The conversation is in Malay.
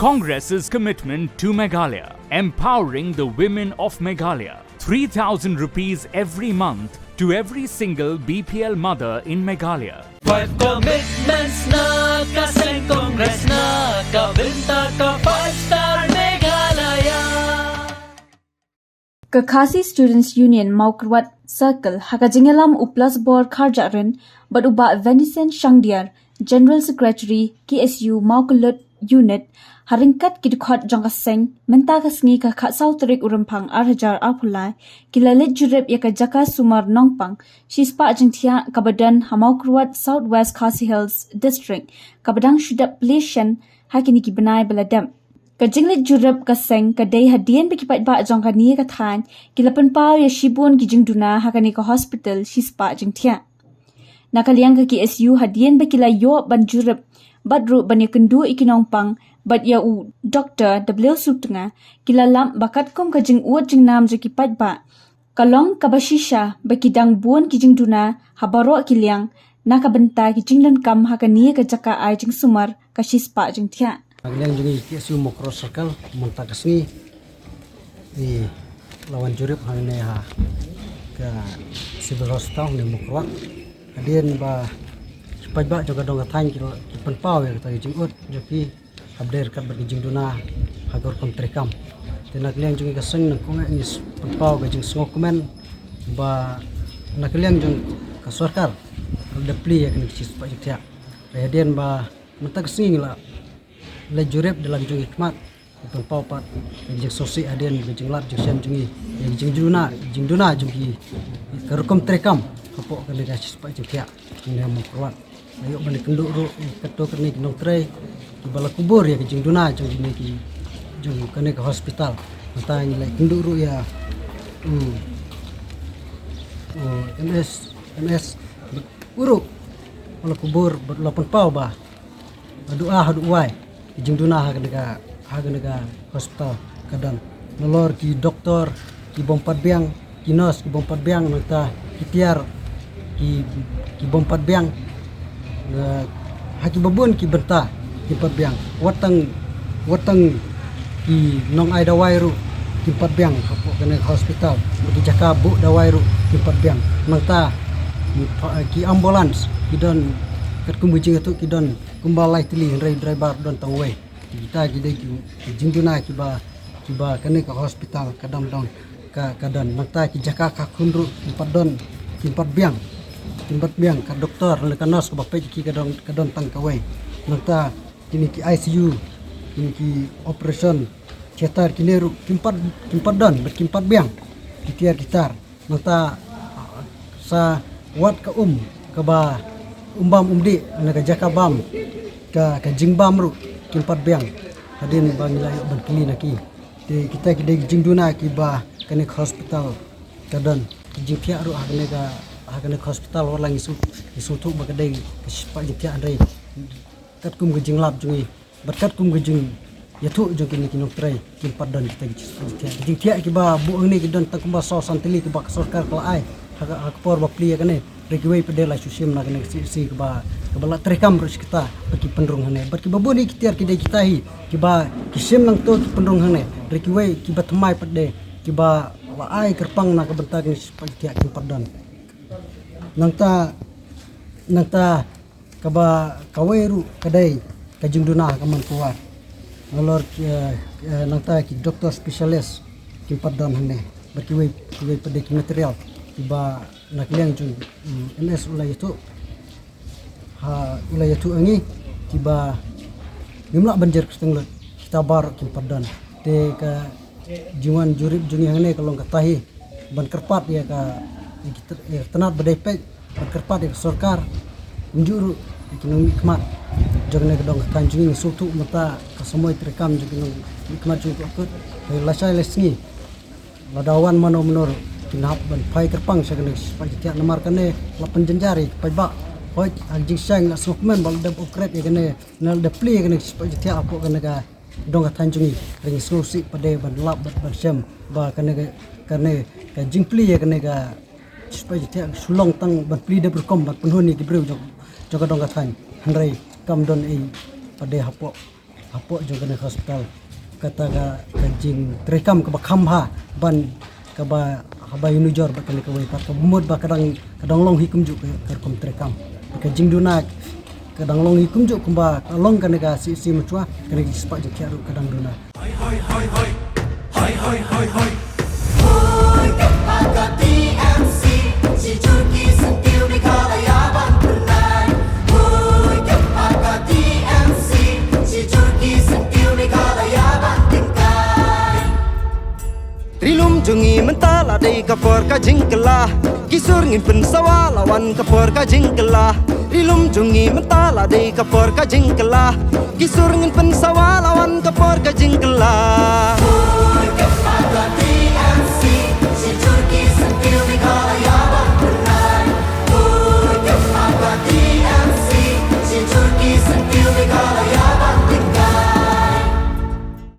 Congress's commitment to Meghalaya, empowering the women of Meghalaya. 3,000 rupees every month to every single BPL mother in Meghalaya. 5 commitments na kasing Congress na kabinta ka 5-star Meghalaya. Kakasi Students Union Maukrwat Circle Hakajingalam Uplas Bor Kharjarin Baduba Venison Shangdiar General Secretary KSU Maukulut Unit Haringkat Kidkhot Jangaseng Mentakasngi ka Khatsau Tarik Urampang Arhajar Apulai Kilalit Jurib Yaka Jaka Sumar Nongpang Shispa Jingtia Kabadan Hamaukrwat Southwest Khasi Hills District Kabadang Shudap Pleshan Hakini Kibanai Baladam Kajinglit Jurib Kaseng Kadai Hadian Bekipat Ba Jangkani Kathan Kilapan Pau Yashibun Kijingduna Hakani ka Hospital Shispa Jingtia Nakaliang ka KSU Hadian Bekila Yo Ban Jurib Badru Banya Kendu Ikinongpang Bad Yau Dr. W. Sutnga Kilalam Bakat Kum Kajing Uat Jing Nam Jakipat Ba Kalong Kabashisha Bekidang Buan Kijing Duna Habaro Kiliang Nakabenta Kijing Lankam Hakani Kajaka Ai Jing Sumar Kashispa Jing Tia Yang juga KSU Mokro Circle Muntakasni di lawan jurib hari ha ke Civil Hospital di Mokro hadian ba pajak juga dong katanya ki penpau ya kita jingut jadi update kan bagi jingduna hagor kontrekam tenak liang juga kaseng nang kong ini penpau ke jing komen ba nak liang jung ka sarkar ada pli ya kan kisi pajak dia hadian ba mentak sing la le jurib dalam jung hikmat penpau pat jing sosi hadian jing lat jing sem jungi jingduna jungi kerukom trekam kapok kan kisi pajak dia ini mau ayo balik kenduk ru keto kene nong tray di bala kubur ya kijing duna jong ini ki jong kene ke hospital tanya lek kenduk ru ya MS uruk bala kubur berlapan pau ba doa hadu wai kijing duna ha kene ka hospital kadang nolor ki doktor ki bompat biang ki nos ki bompat biang nata ki tiar ki bompat biang haki babun ki benta ki patbiang watang ki nong ai dawai ru ki patbiang kapok kena hospital bagi jaka bu dawai ru ki patbiang mangta ki ambulans ki don kat kumbujing itu ki don kumbalai tili driver don tangway kita ki dei ki jingduna ki ba kena ke hospital kadang don kadan mangta ki jaka ka kunru ki padon ki patbiang timbat biang ka doktor lekan nos ka bapai ki kadon tang kawai nanta kini ki ICU kini ki operation cetar kini ru kimpat don berkimpat biang kitiar gitar nanta sa wat ka ka ba umbam umdi naga jaka bam ka jingbam ru kimpat biang hadin bang nilai ban klinik ki kita ki jingduna ki ba kanik hospital kadon jingpia ru agane hospital orang isu tu bagadai pak jikya andai kat kum gejing lab jungi berkat kum gejing yatu jungi ni kinok trai kimpat dan kita jikya ki ba bu ni kidon tak kumba so santili ki ba sarkar kala ai hak por ba pli agane regiwei pedela susim na gane si ki ba kabala trekam rus kita bagi penrung hane berki babu ni kitiar ki dai kita hi ki ba kisim nang to ki penrung hane regiwei ki ba thmai pede ki ba la ai kerpang na ka bentag ni pak jikya kimpat dan nangta kaba kaweru kadai kajing duna kaman kuat ngalor nangta ki doktor spesialis ki padam hane berkiwe pada ki material tiba nakliang jung MS ulai itu angi tiba nimla banjir ketenglet kita bar ki padan te ka jiwan jurib jungi hane kalau katahi ban kerpat ya ka tenat badai pek berkerpat di sarkar menjuru ekonomi kemat jangan kedong kanjungi sutu mata kesemua terekam juga kemat juga ikut lasai lesni ladawan mano menor kinap ban pai kerpang sagane pajak nomor kane lapan jenjari pajak hoi anjing sang nak sokmen bal dep okret ya kane nal de pli kane pajak apa kane ka dong kanjungi ring solusi pada ban lap ban sem ba kane ka jingpli ya kane ka supaya dia sulong tang berpli de berkom penuh ni kibreu jog dong kathan handrai kam don pada hapok Hapo juga kena hospital kata ka jing terekam ke bakhamha ban ka ba haba yunujor ba kena ka wipat ka mud ba kadang long hikum ju ka kom terekam ka jing duna kadang long hikum ju kumba long kena ka si mutua kena sepak ju kiaru kadang duna Rilum jungi mentala dei kapor ka jingkela Kisur ngin pen sawa lawan kapor ka jingkela Rilum jungi mentala dei kapor ka jingkela Kisur ngin pen sawa lawan